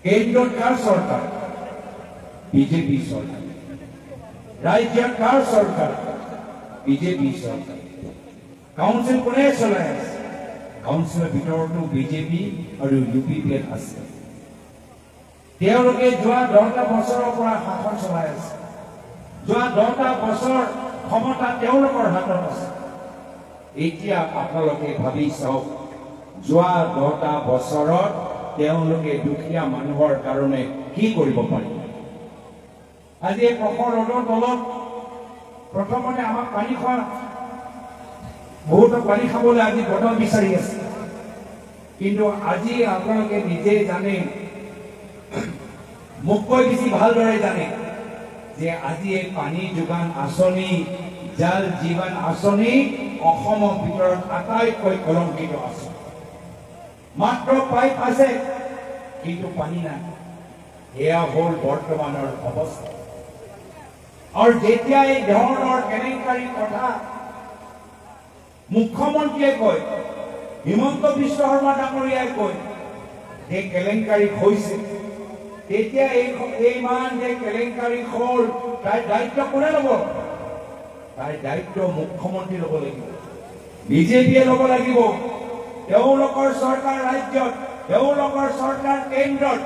কেন্দ্ৰত কাৰ সৰকাৰ বিজেপি সৰকাৰ ৰাজ্যত কাৰ সৰকাৰ বিজেপি সৰকাৰ কাউন্সিল কোনে চলাই আছে কাউন্সিলৰ ভিতৰতো বিজেপি আৰু ইউপিপিএল আছে তেওঁলোকে যোৱা 10টা বছৰৰ পৰা শাসন চলাই আছে যোৱা 10টা বছৰ ক্ষমতা তেওঁলোকৰ হাতত আছে এতিয়া আপোনালোকে ভাবি চাওক যোৱা 10টা বছৰত তেওঁলোকে দুখীয়া মানুহৰ কাৰণে কি কৰিব পাৰিব আজি প্ৰখৰ ৰ'দৰ তলত প্ৰথমতে আমাক পানী খোৱা বহুত পানী খাবলৈ আজি বটল বিচাৰি আছে কিন্তু আজি আপোনালোকে নিজে জানে মুখ্যই বেছি ভালদৰে জানে যে আজি এই পানী যোগান আঁচনি জল জীৱন আঁচনি অসমৰ ভিতৰত আটাইতকৈ কলংকিত আছে মাত্ৰ পাইপ আছে কিন্তু পানী নাই এয়া হ'ল বৰ্তমানৰ অৱস্থা আৰু যেতিয়া এই ধৰণৰ কেলেংকাৰী কথা মুখ্যমন্ত্ৰীয়ে কয় হিমন্ত বিশ্ব শৰ্মা ডাঙৰীয়াই কয় যে কেলেংকাৰী হৈছে তেতিয়া এইমান যে কেলেংকাৰী হ'ল তাৰ দায়িত্ব কোনে ল'ব তাৰ দায়িত্ব মুখ্যমন্ত্ৰী ল'ব লাগিব বিজেপিয়ে ল'ব লাগিব তেওঁলোকৰ চৰকাৰ ৰাজ্যত তেওঁলোকৰ চৰকাৰ কেন্দ্ৰত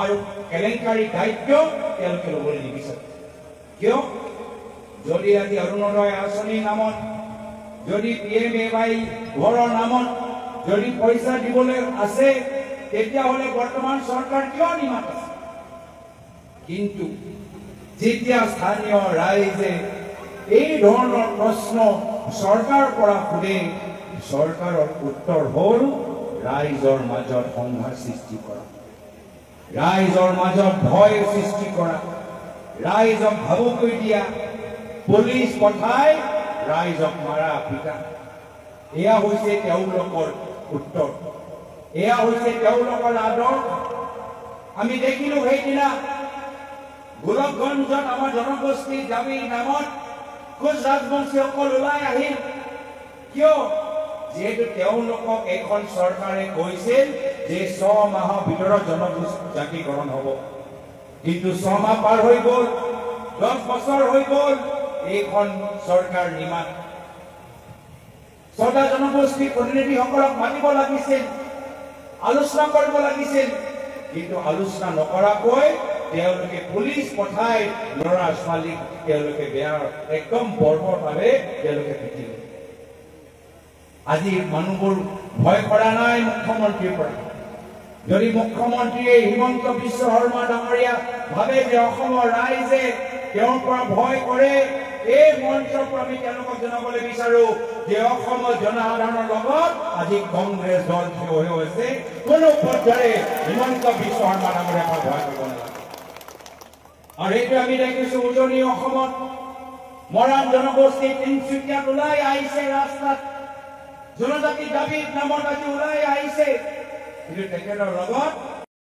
আৰু কেলেংকাৰী দায়িত্ব তেওঁলোকে ল'বলৈ নিবিচাৰে কিয় যদি আজি অৰুণোদয় আঁচনিৰ নামত যদি PMAY ঘৰৰ নামত যদি পইচা দিবলৈ আছে তেতিয়াহ'লে বৰ্তমান চৰকাৰ কিয় নিমাত আছে কিন্তু যেতিয়া স্থানীয় ৰাইজে এই ধৰণৰ প্ৰশ্ন চৰকাৰৰ পৰা সোধে চৰকাৰৰ উত্তৰ হ'ল ৰাইজৰ মাজত সংঘাত সৃষ্টি কৰা ৰাইজৰ মাজত ভয় সৃষ্টি কৰা ৰাইজক ভাবুক কৰি দিয়া পুলিচ পঠাই ৰাইজক মাৰা পিটা এয়া হৈছে তেওঁলোকৰ উত্তৰ এয়া হৈছে তেওঁলোকৰ আদৰ্শ আমি দেখিলো সেইদিনা গোলকগঞ্জত আমাৰ জনগোষ্ঠী জামিৰ নামত কোচ ৰাজবংশীসকল ওলাই আহিল কিয় যেহেতু তেওঁলোকক এখন চৰকাৰে কৈছিল যে 6 মাহৰ ভিতৰত জনজাতিকৰণ হ'ব কিন্তু 6 মাহ পাৰ হৈ গ'ল 10 বছৰ হৈ গ'ল এইখন চৰকাৰ নিমাত ছটা জনগোষ্ঠীৰ প্ৰতিনিধিসকলক মাতিব লাগিছিল আলোচনা কৰিব লাগিছিল কিন্তু আলোচনা নকৰাকৈ তেওঁলোকে পুলিচ পঠাই ল'ৰা ছোৱালীক তেওঁলোকে বেয়া একদম বৰ্বৰভাৱে তেওঁলোকে পিটিল আজি মানুহবোৰ ভয় কৰা নাই মুখ্যমন্ত্ৰীৰ পৰা যদি মুখ্যমন্ত্ৰীয়ে হিমন্ত বিশ্ব শৰ্মা ডাঙৰীয়া ভাবে যে অসমৰ ৰাইজে তেওঁৰ পৰা ভয় কৰে এই মঞ্চৰ পৰা আমি তেওঁলোকক জনাবলৈ বিচাৰো যে অসমৰ জনসাধাৰণৰ লগত আজি কংগ্ৰেছ দল থিয় হৈ আছে কোনো পৰ্যায়ে হিমন্ত বিশ্ব শৰ্মা ডাঙৰীয়াক ভয় কৰিব নালাগে আৰু এইটো আমি দেখিছো উজনি অসমত মৰাণ জনগোষ্ঠী তিনিচুকীয়াত ওলাই আহিছে ৰাস্তাত জনজাতি দাবীৰ নামত আজি ওলাই আহিছে কিন্তু তেখেতৰ লগত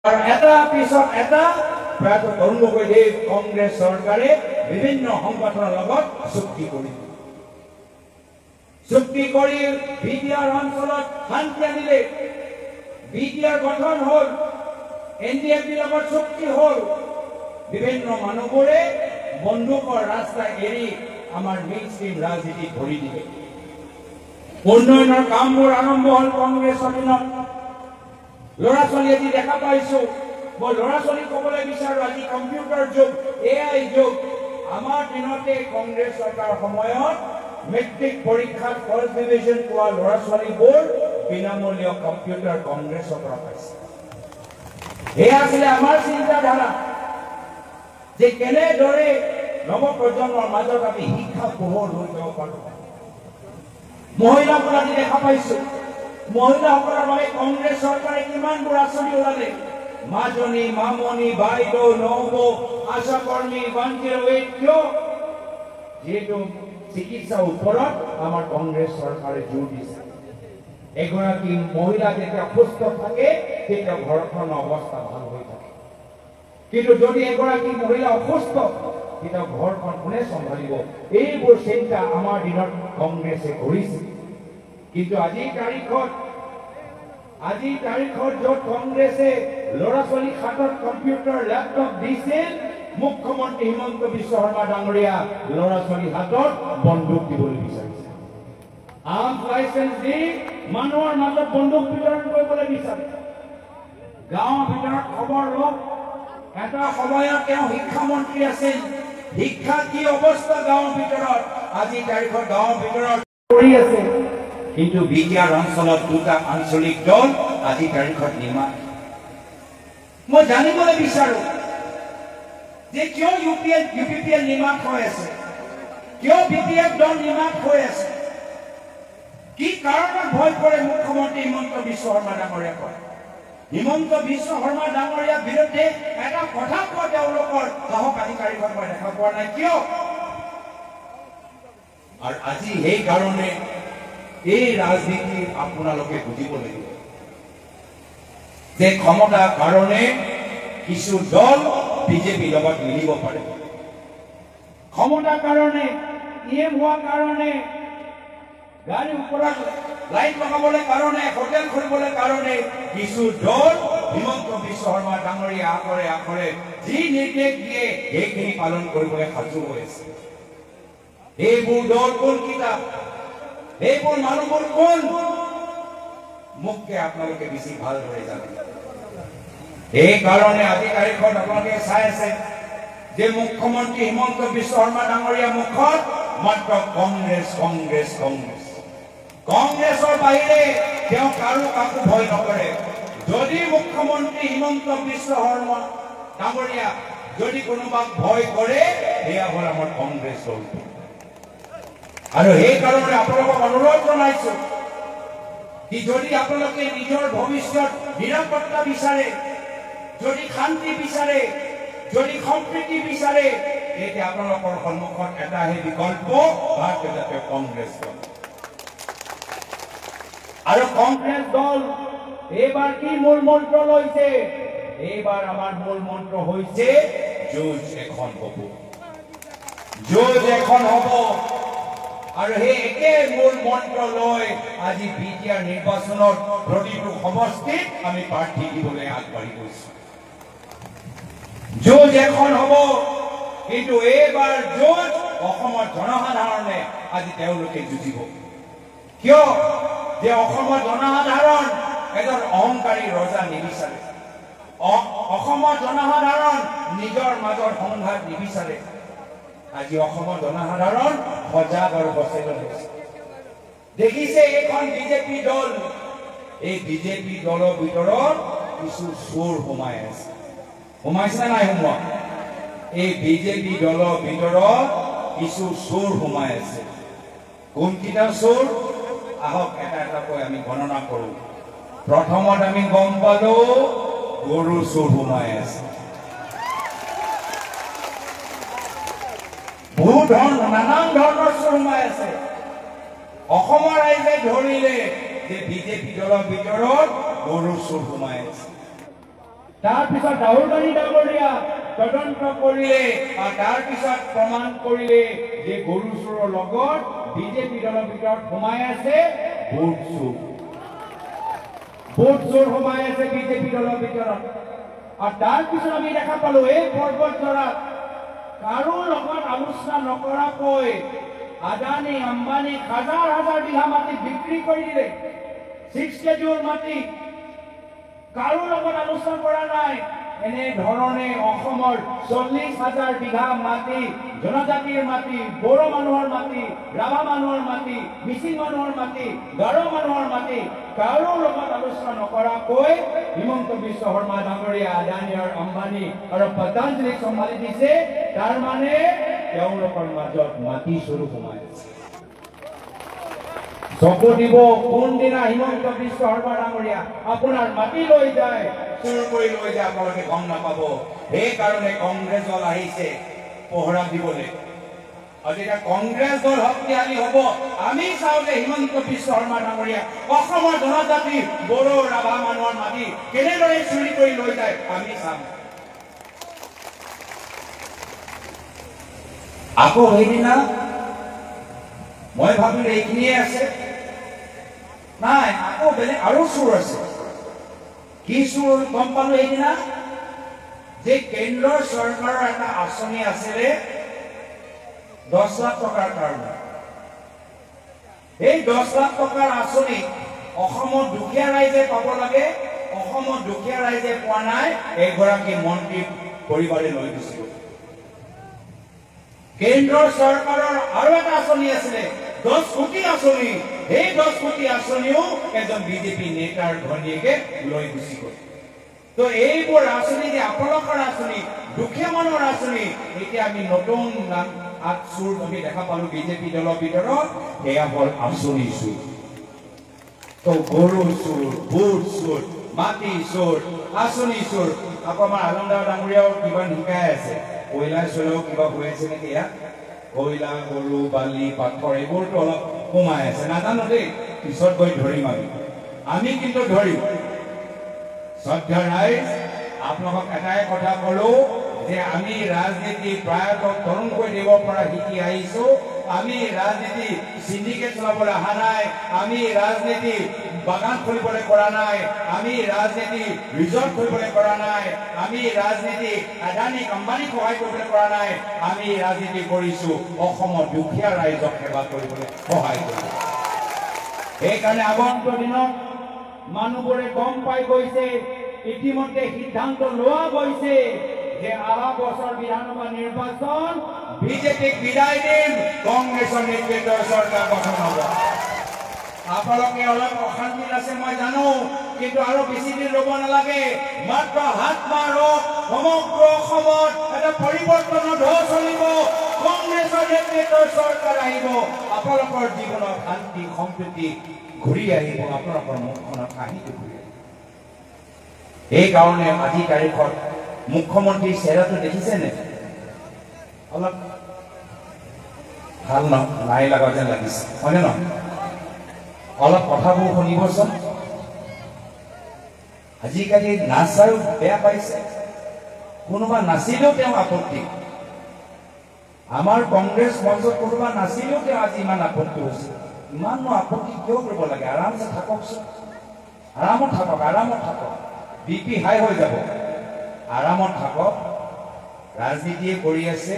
আৰু এটা পিছত এটা প্ৰয়াত তৰুণ গগৈদেৱ কংগ্ৰেছ চৰকাৰে বিভিন্ন সংগঠনৰ লগত চুক্তি কৰি বিটিআৰ অঞ্চলত শান্তি আনিলে বিটিআৰ গঠন হ'ল এনডিএফবিৰ লগত চুক্তি হ'ল বিভিন্ন মানুহবোৰে বন্দুকৰ ৰাস্তা এৰি আমাৰ মেইন ষ্ট্ৰীম ৰাজনীতি ধৰি দিলে উন্নয়নৰ কামবোৰ আৰম্ভ হ'ল কংগ্ৰেছৰ দিনত ল'ৰা ছোৱালী আজি দেখা পাইছো মই ল'ৰা ছোৱালী ক'বলৈ বিচাৰো আজি কম্পিউটাৰ যুগ এআই যুগ আমাৰ দিনতে কংগ্ৰেছ চৰকাৰৰ সময়ত মেট্ৰিক পৰীক্ষাত ফাৰ্ষ্ট ডিভিজন পোৱা ল'ৰা ছোৱালীবোৰ বিনামূলীয় কম্পিউটাৰ কংগ্ৰেছৰ পৰা পাইছে এয়া আছিলে আমাৰ চিন্তাধাৰা যে কেনেদৰে নৱপ্ৰজন্মৰ মাজত আমি শিক্ষা পোহৰ লৈ যাব পাৰোঁ মহিলাসকল আজি দেখা পাইছো মহিলাসকলৰ বাবে কংগ্ৰেছ চৰকাৰে কিমানবোৰ আঁচনি ওলালে মাজনী মামনি বাইদেউ নবৌ আশা কৰ্মী 108 কিয় যিহেতু চিকিৎসাৰ ওপৰত আমাৰ কংগ্ৰেছ চৰকাৰে জোৰ দিছে এগৰাকী মহিলা যেতিয়া সুস্থ থাকে তেতিয়া ঘৰখনৰ অৱস্থা ভাল হৈ থাকে কিন্তু যদি এগৰাকী মহিলা অসুস্থ তেতিয়া ঘৰখন কোনে চম্ভালিব এইবোৰ চিন্তা আমাৰ দিনত কংগ্ৰেছে কৰিছে কিন্তু আজিৰ তাৰিখত য'ত কংগ্ৰেছে ল'ৰা ছোৱালীক হাতত কম্পিউটাৰ লেপটপ দিছিল মুখ্যমন্ত্ৰী হিমন্ত বিশ্ব শৰ্মা ডাঙৰীয়া ল'ৰা ছোৱালীৰ হাতত বন্দুক দিবলৈ বিচাৰিছে আৰ্মছ লাইচেন্স দি মানুহৰ মাজত বন্দুক বিতৰণ কৰিবলৈ বিচাৰে গাঁৱৰ ভিতৰত খবৰ লওক এটা সময়ত তেওঁ শিক্ষামন্ত্ৰী আছিল শিক্ষা কি অৱস্থা গাঁৱৰ ভিতৰত আজি তাৰিখত গাঁৱৰ ভিতৰত কৰি আছে কিন্তু বিটিআৰ অঞ্চলত দুটা আঞ্চলিক দল আজি তাৰিখত নিৰ্মাণ মই জানিবলৈ বিচাৰো যে কিয় ইউপিপিএল নিৰ্মাণ হৈ আছে কিয় বিটিএফ দল নিৰ্মাণ হৈ আছে কি কাৰণত ভয় কৰে মুখ্যমন্ত্ৰী হিমন্ত বিশ্ব শৰ্মা ডাঙৰীয়া কয় হিমন্ত বিশ্ব শৰ্মা ডাঙৰীয়াৰ বিৰুদ্ধে এটা কথা কোৱা তেওঁলোকৰ সাহস আধিকাৰীক মই দেখা পোৱা নাই কিয় আৰু আজি সেই কাৰণে এই ৰাজনীতি আপোনালোকে বুজিব লাগিব যে ক্ষমতাৰ কাৰণে কিছু দল বিজেপিৰ লগত মিলিব পাৰে ক্ষমতাৰ কাৰণে ইএম হোৱাৰ কাৰণে গাড়ী ওপৰত লাইট লগাবলৈ কাৰণে হোটেল খুলিবলৈ কাৰণে কিছু দল হিমন্ত বিশ্ব শৰ্মা ডাঙৰীয়া আখৰে যি নিৰ্দেশ দিয়ে সেইখিনি পালন কৰিবলৈ সাজু হৈ আছে এইবোৰ দল কোন কিতাপ এইবোৰ মানুহবোৰ কোন মুখকে আপোনালোকে বেছি ভালদৰে জানে এই কাৰণে আজি তাৰিখত আপোনালোকে চাই আছে যে মুখ্যমন্ত্ৰী হিমন্ত বিশ্ব শৰ্মা ডাঙৰীয়া মুখত মাত্ৰ কংগ্ৰেছ কংগ্ৰেছ কংগ্ৰেছ কংগ্ৰেছৰ বাহিৰে তেওঁ কাকো ভয় নকৰে যদি মুখ্যমন্ত্ৰী হিমন্ত বিশ্ব শৰ্মা ডাঙৰীয়া যদি কোনোবাক ভয় কৰে সেয়া হ'ল আমাৰ কংগ্ৰেছ দল আৰু সেই কাৰণে আপোনালোকক অনুৰোধ জনাইছো কি যদি আপোনালোকে নিজৰ ভৱিষ্যত নিৰাপত্তা বিচাৰে যদি শান্তি বিচাৰে যদি সম্প্ৰীতি বিচাৰে তেতিয়া আপোনালোকৰ সন্মুখত এটাহে বিকল্প ভাৰতীয় জাতীয় কংগ্ৰেছ দল আৰু কংগ্ৰেছ দল এইবাৰ কি মূল মন্ত্ৰ লৈছে এইবাৰ আমাৰ মূল মন্ত্ৰ হৈছে যুঁজ এখন হ'ব আৰু সেই একে মূল মন্ত্ৰ লৈ আজি বিটিআৰ নিৰ্বাচনত প্ৰতিটো সমষ্টিত আমি প্ৰাৰ্থী দিবলৈ আগবাঢ়ি গৈছো যুঁজ এখন হ'ব কিন্তু এইবাৰ যুঁজ অসমৰ জনসাধাৰণে আজি তেওঁলোকে যুঁজিব কিয় যে অসমৰ জনসাধাৰণ এজন অহংকাৰী ৰজা নিবিচাৰে অসমৰ জনসাধাৰণ নিজৰ মাজৰ সংঘাত নিবিচাৰে আজি অসমৰ জনসাধাৰণ সজাগ আৰু সচেতন হৈছে দেখিছে এইখন বিজেপি দল এই বিজেপি দলৰ ভিতৰত কিছু চোৰ সোমাইছে নাই সোমোৱা এই বিজেপি দলৰ ভিতৰত কিছু চোৰ সোমাই আছে কোনকেইটা চোৰ আহক এটা এটাকৈ আমি গণনা কৰো প্ৰথমত আমি গম পালো গৰু চোৰ সোমাই আছে বহুত নানান ধৰণৰ চোৰ সোমাই আছে। অসমৰ ৰাইজে ধৰিলে যে বিজেপি দলৰ ভিতৰত গৰু চোৰ সোমাই আছে। তাৰপিছত ৰাহুল গান্ধী ডাঙৰীয়া তদন্ত কৰিলে আৰু তাৰপিছত প্ৰমাণ কৰিলে যে গৰু চোৰৰ লগত বিজেপি দলৰ ভিতৰত সোমাই আছে ভোট চোৰ। ভোট চোৰ সোমাই আছে বিজেপি দলৰ ভিতৰত। আৰু তাৰপিছত আমি দেখা পালো এই পৰ্বতজৰাত কাৰো লগত আলোচনা নকৰাকৈ আদানী আম্বানী হাজাৰ হাজাৰ বিঘা মাটি বিক্ৰী কৰি দিলে। 6 কেজুৰ মাটি কাৰো লগত আলোচনা কৰা নাই। এনেধৰণে অসমৰ 40,000 বিঘা মাটি জনজাতিৰ মাটি, বড়ো মানুহৰ মাটি, ৰাভা মানুহৰ মাটি, মিচিং মানুহৰ মাটি, গাৰো মানুহৰ মাটি কাৰো লগত আলোচনা নকৰাকৈ হিমন্ত বিশ্ব শৰ্মা ডাঙৰীয়া আদানী আৰু আম্বানী আৰু পতঞ্জলিক চম্ভালি দিছে। তাৰ মানে তেওঁলোকৰ মাজত মাটি চুৰ সোমাই আছে। চকু দিব কোনদিনা হিমন্ত বিশ্ব শৰ্মা ডাঙৰীয়া আপোনাৰ মাটি লৈ যায়, চুৰ কৰি লৈ যায়, আপোনালোকে গম নাপাব। সেইকাৰণে কংগ্ৰেছ দল আহিছে পহৰা দিবলৈ। আৰু যেতিয়া কংগ্ৰেছ দল শক্তিশালী হ'ব, আমি চাওঁ যে হিমন্ত বিশ্ব শৰ্মা ডাঙৰীয়া অসমৰ জনজাতি বড়ো ৰাভা মানুহৰ মাটি কেনেদৰে চুৰি কৰি লৈ যায় আমি চাম। আকৌ সেইদিনা মই ভাবিলো এইখিনিয়ে আছে, নাই আকৌ বেলেগ আৰু চুৰ আছে। কি চুৰ গম পালো সেইদিনা, যে কেন্দ্ৰৰ চৰকাৰৰ এটা আঁচনি আছিলে 10 লাখ টকাৰ কাৰণে। এই 10 লাখ টকাৰ আঁচনি অসমৰ দুখীয়া ৰাইজে পাব লাগে, অসমৰ দুখীয়া ৰাইজে পোৱা নাই। এগৰাকী মন্ত্ৰী পৰিবাৰে লৈ গৈছিল। কেন্দ্ৰৰ চৰকাৰৰ আৰু এটা আঁচনি আছিলে 10 কোটি আঁচনি। সেই 10 কোটি আঁচনিও এজন বিজেপি নেতাৰ ঘনীয়েকে লৈ গুচি গ'ল। তো এইবোৰ আঁচনি যে আপোনালোকৰ আঁচনি, দুখীয়া মানুহৰ আঁচনি, এতিয়া আমি নতুন চুৰ আমি দেখা পালো বিজেপি দলৰ ভিতৰত। সেয়া হ'ল আঁচনি চুৰ। তো গৰু চুৰ, ভোট চুৰ, মাটি চুৰ, আঁচনি চুৰ। আকৌ আমাৰ আলমদাৰ ডাঙৰীয়াও কিবা শিকাই আছে, কয়লা চৈলাও কিবা হৈ আছে নেকি ইয়াত। কয়লা, গৰু, বালি, পাথৰ এইবোৰতো অলপ সোমাই আছে, নাজানো দেই, পিছত গৈ ধৰিম আমি কিন্তু ধৰিম। শ্ৰদ্ধা ৰাইজ, আপোনালোকক এটাই কথা কলো যে আমি ৰাজনীতি প্ৰায়তঃ তৰুণকৈ দিব পৰা শিকি আহিছো। আমি ৰাজনীতি সিন্ডিকেট চলাবলৈ অহা নাই, আমি ৰাজনীতি বাগান খুলিবলৈ কৰা নাই, আমি ৰাজনীতি ৰিজৰ্ট খুলিবলৈ কৰা নাই, আমি ৰাজনীতি আদানী আম্বানীক সহায় কৰিবলৈ কৰা নাই। আমি ৰাজনীতি কৰিছো অসমৰ দুখীয়া ৰাইজক সেৱা কৰিবলৈ সহায় কৰিব। সেইকাৰণে আগন্তুক দিনত মানুহবোৰে গম পাই গৈছে, ইতিমধ্যে সিদ্ধান্ত লোৱা গৈছে যে অহা বছৰ বিধানসভা নিৰ্বাচন বিজেপিক বিদায় দিম, কংগ্ৰেছৰ নেতৃত্বৰ চৰকাৰ গঠন হ'ব। আপোনালোকে অলপ অশান্তিত আছে মই জানো, কিন্তু আৰু বেছি দিন ৰ'ব নালাগে। মাত্ৰ 7 মাহ ৰ'ব, সমগ্ৰ অসমত এটা পৰিৱৰ্তনৰ ঢৌ চলিব। কংগ্ৰেছৰ নেতৃত্বৰ চৰকাৰ আহিব, আপোনালোকৰ জীৱনত শান্তি সম্প্ৰীতি ঘূৰি আহিব, আপোনালোকৰ মুখখনত হাঁহিটো ঘূৰি আহিব। সেইকাৰণে আজি তাৰিখত মুখ্যমন্ত্ৰীৰ চেহেৰাটো দেখিছেনে? অলপ ভাল নাই লগা যেন লাগিছে, হয়নে নহয়? অলপ কথাবোৰ শুনিবচোন। আজিকালি নাচায়ো বেয়া পাইছে, কোনোবা নাচিলেও তেওঁ আপত্তি। আমাৰ কংগ্ৰেছ মঞ্চত কোনোবা নাচিলেও তেওঁ আজি ইমান আপত্তি হৈছে। ইমাননো আপত্তি কিয় কৰিব লাগে? আৰামছে থাককচোন, আৰামত থাকক, আৰামত থাকক। বিপি হাই হৈ যাব, আৰামত থাকক। ৰাজনীতিয়ে কৰি আছে,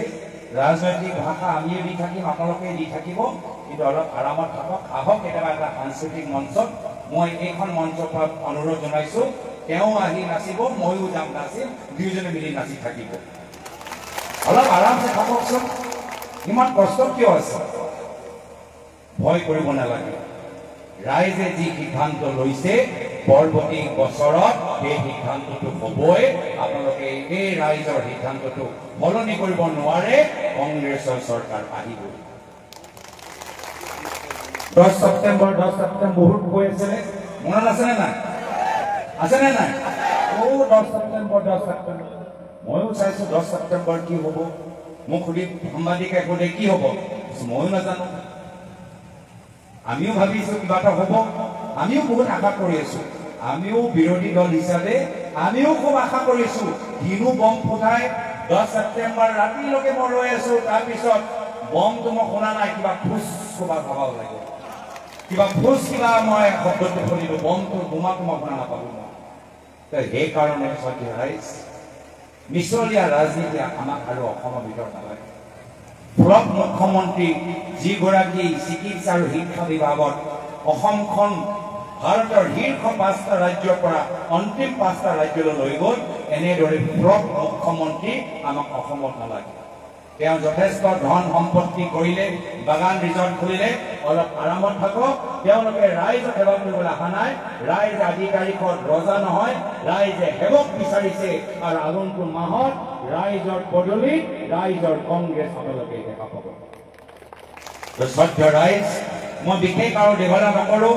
ৰাজনৈতিক ভাষা আমিয়ে দি থাকিম, আপোনালোকে দি থাকিব, কিন্তু অলপ আৰামত থাকক। আহক কেতিয়াবা এটা সাংস্কৃতিক মঞ্চত, মই এইখন মঞ্চৰ পৰা অনুৰোধ জনাইছো, তেওঁ আহি নাচিব, ময়ো যাম নাচিম, দুয়োজনে মিলি নাচি থাকিব। অলপ আৰামছে থাককচোন, ইমান কষ্ট কিয় আছে? ভয় কৰিব নালাগে। ৰাইজে যি সিদ্ধান্ত লৈছে পৰৱৰ্তী বছৰত সেই সিদ্ধান্তটো হ'বই। আপোনালোকে এই ৰাইজৰ সিদ্ধান্তটো সলনি কৰিব নোৱাৰে, কংগ্ৰেছৰ চৰকাৰ আহিবই। 10 ছেপ্টেম্বৰ বহুত কৈ আছিলে, মনত আছেনে নাই? আছেনে নাই? 10 ছেপ্টেম্বৰ ময়ো চাইছো 10 ছেপ্টেম্বৰ কি হ'ব। মোক সুধি সাংবাদিকে সোধে কি হ'ব, ময়ো নাজানো। আমিও ভাবিছো কিবা এটা হ'ব, আমিও বহুত আশা কৰি আছো। আমিও বিৰোধী দল হিচাপে আমিও খুব আশা কৰিছো। দিনো বম ফুটাই 10 ছেপ্টেম্বৰ ৰাতিলৈকে মই ৰৈ আছো। তাৰপিছত বমটো মই শুনা নাই, কিবা ফুচ ক'ৰবাত ভাবাও লাগে, কিবা ফুচ কিবা মই শব্দটো শুনিলো, বমটো বোমাটো মই শুনা নাপালো। সেইকাৰণে মিছলীয়া ৰাজনীতি আমাক আৰু অসমৰ ভিতৰত নালাগে। ব্লক মুখ্যমন্ত্ৰী যিগৰাকী চিকিৎসা আৰু শিক্ষা বিভাগত অসমখন ভাৰতৰ শীৰ্ষ 5টা ৰাজ্যৰ পৰা অন্তিম 5টা ৰাজ্যলৈ লৈ গ'ল, এনেদৰে ব্লক মুখ্যমন্ত্ৰী আমাক অসমত নালাগে। তেওঁ যথেষ্ট ধন সম্পত্তি কৰিলে, বাগান ৰিজৰ্ট খুলিলে, অলপ আৰামত থাকক। তেওঁলোকে ৰাইজক সেৱা কৰিবলৈ অহা নাই। ৰাইজ আজি তাৰিখত ৰজা নহয়, ৰাইজে সেৱক বিচাৰিছে। আৰু আগন্তুক মাহত ৰাইজৰ বদলিত ৰাইজৰ কংগ্ৰেছ আপোনালোকে দেখা পাব। শ্ৰদ্ধ ৰাইজ, মই বিশেষ আৰু দীঘলীয়া নকৰো,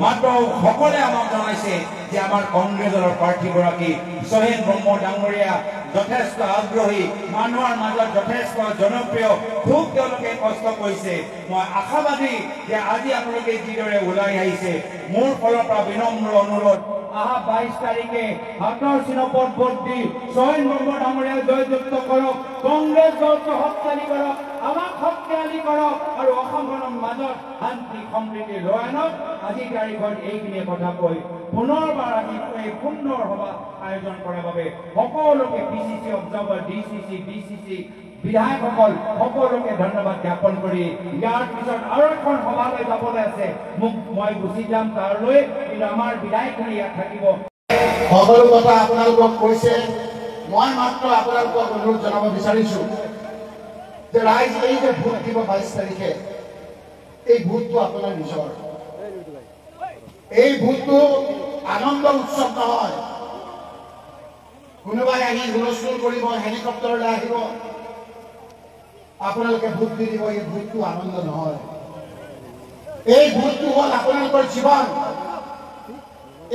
মাত্ৰ সকলে আমাক জনাইছে যে আমাৰ কংগ্ৰেছ দলৰ প্ৰাৰ্থীগৰাকী সোহেন ব্ৰহ্ম ডাঙৰীয়া যথেষ্ট আগ্ৰহী, মানুহৰ মাজত যথেষ্ট জনপ্ৰিয়, খুব তেওঁলোকে কষ্ট কৰিছে। মই আশাবাদী যে আজি আপোনালোকে যিদৰে ওলাই আহিছে, মোৰ ফালৰ পৰা বিনম্ৰ অনুৰোধ, আহা 22 তাৰিখে হাতৰ চিনপত ভোট দি সোহেন ব্ৰহ্ম ডাঙৰীয়া জয়যুক্ত কৰক, কংগ্ৰেছ দলটো শক্তিশালী কৰক, আমাক শক্তিশালী কৰক আৰু অসমখনৰ মাজত শান্তি সম্প্ৰীতি লৈ আনক। আজি তাৰিখত এইখিনিয়ে কথা কৈ পুনৰবাৰ আজি এই সুন্দৰ সভা আয়োজন কৰাৰ বাবে সকলোকে পিচিচি অবজাৰ্ভাৰ, ডিচিচি বিধায়কসকল সকলোকে ধন্যবাদ জ্ঞাপন কৰি ইয়াৰ পিছত আৰু এখন সভালৈ যাবলৈ আছে। মই গুচি যাম তাৰলৈ, কিন্তু আমাৰ বিধায়কখিনি ইয়াত থাকিব। সকলো কথা আপোনালোকক কৈছে। মই মাত্ৰ আপোনালোকক অনুৰোধ জনাব বিচাৰিছো যে ৰাইজ এই যে ভোট দিব 22 তাৰিখে, এই ভোটটো আপোনাৰ নিজৰ। এই ভোটটো আনন্দ উৎসৱ নহয়। কোনোবাই আহি হুলস্থুল কৰিব, হেলিকপ্টাৰলৈ আহিব, আপোনালোকে ভোট দি দিব। এই ভোটটো আনন্দ নহয়। এই ভোটটো হ'ল আপোনালোকৰ জীৱন।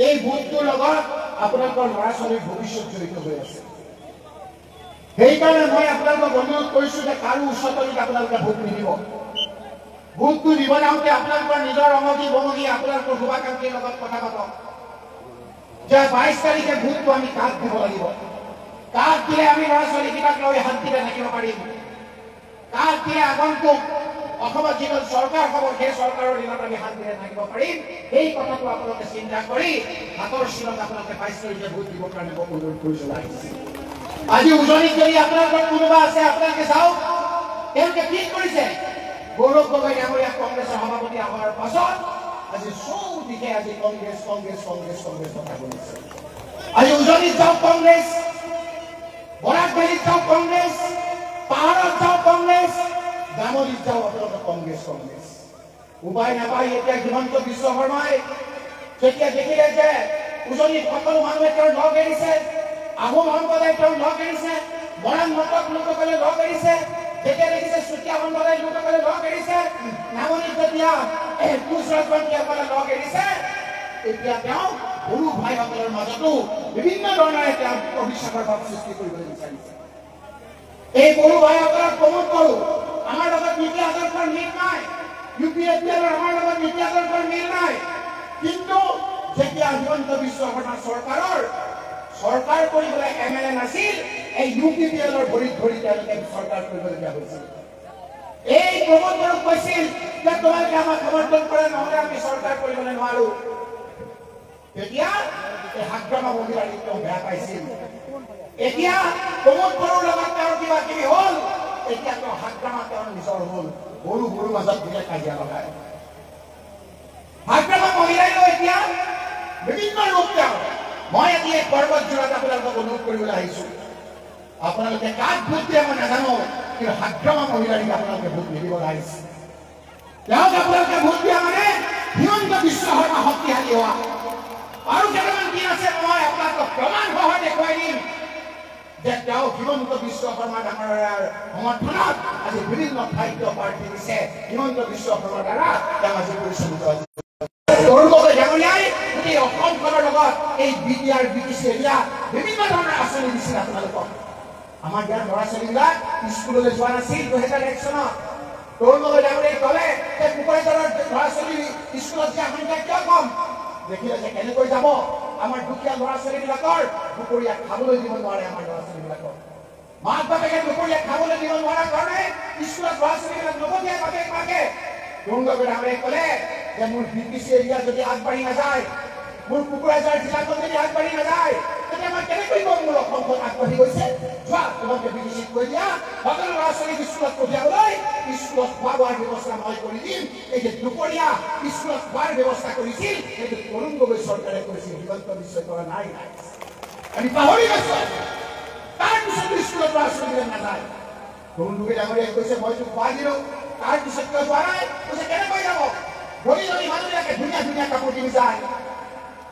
এই ভোটটোৰ লগত আপোনালোকৰ ল'ৰা ছোৱালীৰ ভৱিষ্যত জড়িত হৈ আছে। সেইকাৰণে মই আপোনালোকক অনুৰোধ কৰিছো যে কাৰো উচ্চতলিত আপোনালোকে ভোট নিদিব। ভোটটো দিব যাওঁতে আপোনালোকৰ নিজৰ অমগী বমগী আপোনালোকৰ শুভাকাংক্ষীৰ লগত কথা পাতক যে 22 তাৰিখে ভোটটো আমি কাক দিব লাগিব, কাক দিলে আমি ল'ৰা ছোৱালীকেইটাক লৈ শান্তিৰে থাকিব পাৰিম, কাক দিলে আগন্তুক অসমত যিখন চৰকাৰ হ'ব সেই চৰকাৰৰ দিনত আমি শান্তিৰে থাকিব পাৰিম। সেই কথাটো আপোনালোকে চিন্তা কৰি হাতৰ চিনত আপোনালোকে 22 তাৰিখে ভোট দিবৰ কাৰণে মই অনুৰোধ কৰিছো। আজি উজনিত যদি আপোনালোকৰ কোনোবা আছে, আপোনালোকে চাওক তেওঁলোকে কি কৰিছে। গৌৰৱ গগৈ ডাঙৰীয়া কংগ্ৰেছৰ সভাপতি হোৱাৰ পাছত আজি চৌদিশে আজি কংগ্ৰেছ কংগ্ৰেছ কংগ্ৰেছ কংগ্ৰেছ কথা কৈছে। আজি উজনিত যাওক কংগ্ৰেছ, বৰাকভেলীত যাওক কংগ্ৰেছ, পাহাৰত যাওক কংগ্ৰেছ, গামৰিত যাওক আপোনালোকে কংগ্ৰেছ কংগ্ৰেছ। উপায় নাপায় এতিয়া হিমন্ত বিশ্ব শৰ্মাই যেতিয়া দেখিলে যে উজনিত সকলো মানুহে তেওঁৰ লগ এৰিছে, আহোম সম্প্ৰদায় তেওঁৰ লগ এৰিছে, মৰাণ মটক লোকসকলে লগ এৰিছে, যেতিয়া দেখিছে চুতীয়া সম্প্ৰদায়ৰ লোকসকলে লগ এৰিছে, নামনিত যেতিয়া কুচৰাজবন্তীসকলে লগ এৰিছে, এতিয়া তেওঁ সৰু ভাইসকলৰ মাজতো বিভিন্ন ধৰণেৰে তেওঁ অভিশাপৰ ভাৱ সৃষ্টি কৰিবলৈ বিচাৰিছে। এই সৰু ভাইসকলক প্ৰমোট কৰো, আমাৰ লগত নীতি আদৰ্শৰ মিল নাই, UPSPৰ আমাৰ লগত নীতি আদৰ্শৰ মিল নাই। কিন্তু যেতিয়া হিমন্ত বিশ্ব শৰ্মা চৰকাৰৰ চৰকাৰ কৰিবলৈ MLA নাছিল, এই UPPLৰ ভৰিত ধৰি তেওঁলোকে চৰকাৰ কৰিবলগীয়া হৈছিল। এই প্ৰমোদ বড়োক কৈছিল যে তোমালোকে আমাক সমৰ্থন কৰে, নহ'লে আমি চৰকাৰ কৰিবলৈ নোৱাৰো। তেতিয়া এই হাগ্ৰামা মহিলাক তেওঁ বেয়া পাইছিল। এতিয়া প্ৰমোদ বড়োৰ লগত তেওঁৰ কিবা কিবি হ'ল, এতিয়া তেওঁ হাগ্ৰামা তেওঁৰ নিজৰ হ'ল। গৰু মাজত দিলে কাজিয়া লগায়। হাগ্ৰামা মহিলাইও এতিয়া বিভিন্ন ৰূপ তেওঁ। মই আজি এই পৰ্বত জোৰাত আপোনালোকক অনুৰোধ কৰিবলৈ আহিছো, আপোনালোকে কাক ভোট দিয়ে মই নাজানো, কিন্তু হাগ্ৰামা মহিলাক আপোনালোকে ভোট নিদিব আহিছে। তেওঁক আপোনালোকে ভোট দিয়া মানে হিমন্ত বিশ্ব শৰ্মা শক্তিশালী হোৱা। আৰু কেইটামান দিন আছে, মই আপোনালোকক প্ৰমাণ সহ দেখুৱাই দিম যে তেওঁ হিমন্ত বিশ্ব শৰ্মা ডাঙৰীয়াৰ সমৰ্থনত আজি বিভিন্ন ঠাইত প্ৰাৰ্থী দিছে। হিমন্ত বিশ্ব শৰ্মাৰ দ্বাৰা তেওঁ আজি পৰিচালিত হৈছে। গৌৰৱ গগৈ ডাঙৰীয়াই গোটেই অসমখনৰ লগত এই BTR BTC এৰিয়া বিভিন্ন ধৰণৰ আঁচনি দিছিল আপোনালোকক। আমাৰ ইয়াৰ ল'ৰা ছোৱালীবিলাক স্কুললৈ যোৱা নাছিল 2001 চনত তৰুণগগৈ ডাঙৰীয়াই ক'লে যে কোকৰাঝাৰৰ ল'ৰা ছোৱালী স্কুলত যোৱা সংখ্যা কিয় কম দেখিলে যে কেনেকৈ যাব আমাৰ দুখীয়া ল'ৰা ছোৱালীবিলাকৰ দুপৰীয়া খাবলৈ দিব নোৱাৰে আমাৰ ল'ৰা ছোৱালীবিলাকক মাক বাপেকে দুপৰীয়া খাবলৈ দিব নোৱাৰাৰ কাৰণে স্কুলত ল'ৰা ছোৱালীবিলাক নপঠিয়াই বাপেক মাকে তৰুণগগৈ ডাঙৰীয়াই ক'লে যে মোৰ বিপিচি এৰিয়া যদি আগবাঢ়ি নাযায় মোৰ কোকৰাঝাৰ জিলাখন যদি আগবাঢ়ি নাযায় তেতিয়া মই কেনেকৈ কম মোৰ অসমখন আগবাঢ়ি গৈছে যোৱা তোমাকে বিপিচিত কৈ দিয়া সকলো ল'ৰা ছোৱালীক স্কুলত পঠিয়াবলৈ স্কুলত খোৱা বোৱাৰ ব্যৱস্থা মই কৰি দিম এই যে দুপৰীয়া স্কুলত খোৱাৰ ব্যৱস্থা কৰিছিল সেইটো তৰুণ গগৈ চৰকাৰে কৰিছিল হিমন্ত বিশ্বই কৰা নাই আমি পাহৰি গৈছো তাৰপিছত স্কুলত ল'ৰা ছোৱালীবিলাক নাযায় তৰুণ গগৈ ডাঙৰীয়াই কৈছে মইতো খোৱা দিলো তাৰপিছত কিয় যোৱা নাই কৈছে কেনেকৈ যাব ধনী ধনী মানুহবিলাকে ধুনীয়া ধুনীয়া কাপোৰ কিনি যায়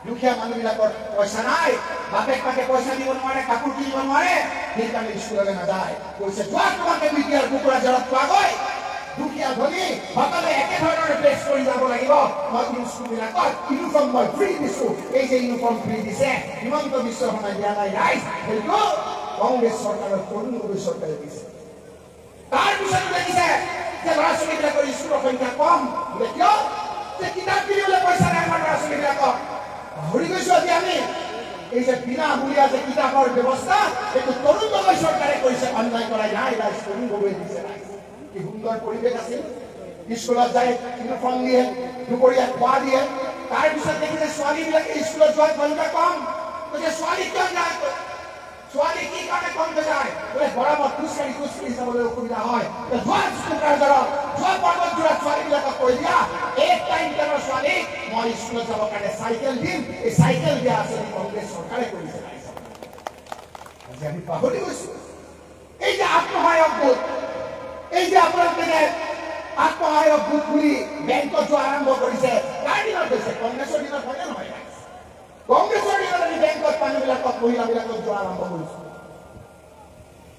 দুখীয়া মানুহবিলাকৰ পইচা নাই বাপেক মাকে পইচা দিব নোৱাৰে কাপোৰ কিনিব নোৱাৰে সেইকাৰণে স্কুললৈ নাযায় কৈছে যোৱা তোমাকে বিদ্যাৰ কোকৰাঝাৰত পোৱাগৈ দুখীয়া ধনী সকলোৱে একেধৰণৰ ড্ৰেছ কৰি যাব লাগিব মই স্কুলবিলাকত ইউনিফৰ্ম মই ফ্ৰী দিছো এই যে ইউনিফৰ্ম ফ্ৰী দিছে হিমন্ত বিশ্ব শৰ্মাই দিয়া নাই ৰাইজ সেইটো কংগ্ৰেছ চৰকাৰৰ তৰুণ গগৈ চৰকাৰে দিছে তাৰপিছত দেখিছে যে ল'ৰা ছোৱালীবিলাকৰ স্কুলৰ সংখ্যা কম বোলে কিয় যে কিতাপ কিনিবলৈ পইচা নাই আমাৰ ল'ৰা ছোৱালীবিলাকৰ পাহৰি গৈছো আজি আমি এই যে বিনামূলীয়া যে কিতাপৰ ব্যৱস্থা সেইটো তৰুণ গগৈ চৰকাৰে কৰিছে অন্যায় কৰাই নাই ৰাইজ তৰুণ গগৈ দিছে কি সুন্দৰ পৰিৱেশ আছিল স্কুলত যায় ইউনিফৰ্ম দিয়ে দুপৰীয়া খোৱা দিয়ে তাৰপিছত দেখিছে ছোৱালীবিলাকে স্কুলত যোৱাৰ সংখ্যা কম কৈছে ছোৱালী কিয় যায় ছোৱালী কি কাৰণে কমকৈ যায় বোলে গৰমত খোজকাঢ়ি যাবলৈ অসুবিধা হয় যোৱা কোকৰাঝাৰত যোৱা পৰ্বতযোৰাত ছোৱালীবিলাকক কৈ দিয়া এক টাইম টেনৰ ছোৱালীক মই স্কুলত যাবৰ কাৰণে চাইকেল দিম এই চাইকেল দিয়া আছে কংগ্ৰেছ চৰকাৰে কৰিছে আজি আমি পাহৰি গৈছো এই যে আত্মসহায়ক গোট এই যে আপোনালোকে যে আত্মসহায়ক গোট বুলি বেংকত যোৱা আৰম্ভ কৰিছে কাৰ দিনত হৈছে কংগ্ৰেছৰ দিনত হয়নে নহয় কংগ্ৰেছৰ দিনত আমি বেংকত মানুহবিলাকক মহিলাবিলাকক যোৱা আৰম্ভ কৰিছো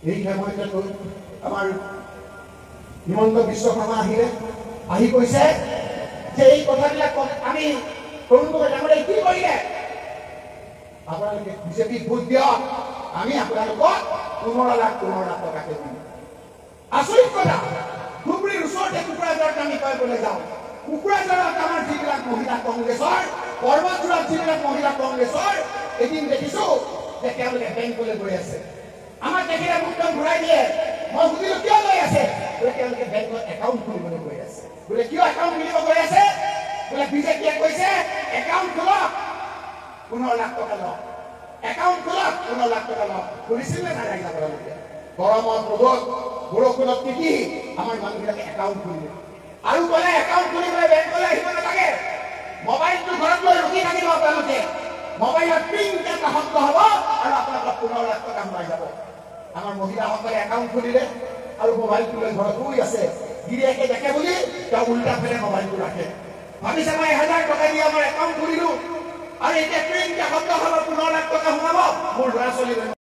এই সময়তে আমাৰ হিমন্ত বিশ্ব শৰ্মা আহিলে আহি কৈছে যে এই কথাবিলাক আমি তৰুণ গগৈ ডাঙৰীয়াই কি কৰিলে আপোনালোকে বিজেপিক ভোট দিয়ক আমি আপোনালোকক 15 লাখ টকাকে দিম আচৰিত কথা ধুবুৰীৰ ওচৰতে কোকৰাঝাৰত আমি কৰিবলৈ যাওঁ কোকৰাঝাৰত আমাৰ যিবিলাক মহিলা কংগ্ৰেছৰ পৰ্বতযোৰাত যিবিলাক মহিলা কংগ্ৰেছৰ এদিন দেখিছো যে তেওঁলোকে বেংকলৈ গৈ আছে আমাৰ দেখিলে মুখখন ঘূৰাই দিয়ে মই সুধিলো কিয় গৈ আছে বোলে তেওঁলোকে বেংকত একাউণ্ট খুলিবলৈ গৈ আছে বোলে কিয় একাউণ্ট খুলিব গৈ আছে বোলে বিজেপিয়ে কৈছে একাউণ্ট খোলক 15 লাখ টকা লওক একাউণ্ট খোলক 15 লাখ টকা লওক খুলিছিল নে নাই আপোনালোকে গৰমত ৰ'দত বৰষুণত তিতি আমাৰ মানুহবিলাকে একাউণ্ট খুলিলে আৰু ক'লে একাউণ্ট খুলিবলৈ বেংকলৈ আহিব নালাগে মোবাইলটো ঘৰত লৈ ৰখি থাকিব আপোনালোকে মোবাইলত পিংকে এটা শব্দ হ'ব আৰু আপোনালোকৰ 15 লাখ টকা সোমাই যাব আমাৰ মহিলাসকলে একাউণ্ট খুলিলে আৰু মোবাইলটো লৈ ঘৰত শুই আছে গিৰিয়েকে দেখে বুলি তেওঁ উল্টা ফেৰে মোবাইলটো ৰাখে ভাবিছে মই 1000 টকা দি আমাৰ একাউণ্ট খুলিলো আৰু এতিয়া পিংকে শব্দ হ'ব 15 লাখ টকা সোমাব মোৰ ল'ৰা ছোৱালী